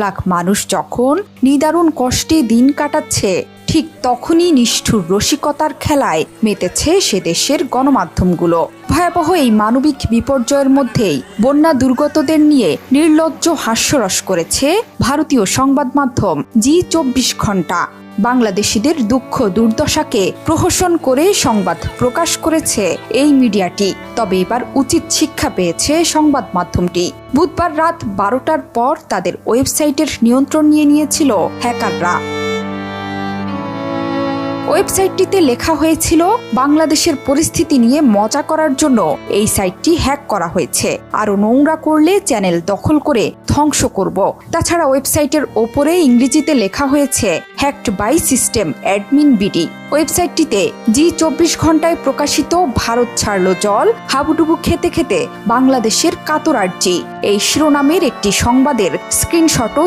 লাখ মানুষ যখন নিদারুণ কষ্টে দিন কাটাচ্ছে, ঠিক তখনই নিষ্ঠুর রসিকতার খেলায় মেতেছে সে দেশের গণমাধ্যমগুলো। ভয়াবহ এই মানবিক বিপর্যয়ের মধ্যেই বন্যা দুর্গতদের নিয়ে নির্লজ্জ হাস্যরস করেছে ভারতীয় সংবাদ মাধ্যম জি24 ঘণ্টা। বাংলাদেশিদের দুঃখ দুর্দশাকে প্রহসন করে সংবাদ প্রকাশ করেছে এই মিডিয়াটি। তবে এবার উচিত শিক্ষা পেয়েছে সংবাদ মাধ্যমটি। বুধবার রাত 12টার পর তাদের ওয়েবসাইটের নিয়ন্ত্রণ নিয়ে নিয়েছিল হ্যাকাররা। ওয়েবসাইটটিতে লেখা হয়েছিল, বাংলাদেশের পরিস্থিতি নিয়ে মজা করার জন্য এই সাইটটি হ্যাক করা হয়েছে। আরো নোংরা করলে চ্যানেল দখল করে ধ্বংস করব। তাছাড়া ওয়েবসাইটের ওপরে ইংরেজিতে লেখা হয়েছে hacked by system admin BD. ওয়েবসাইটটিতে জি24 ঘণ্টায় প্রকাশিত ভারত ছাড়লো জল, হাবুডুবু খেতে খেতে বাংলাদেশের কাতর আর্জি এই শিরোনামের একটি সংবাদের স্ক্রিনশটও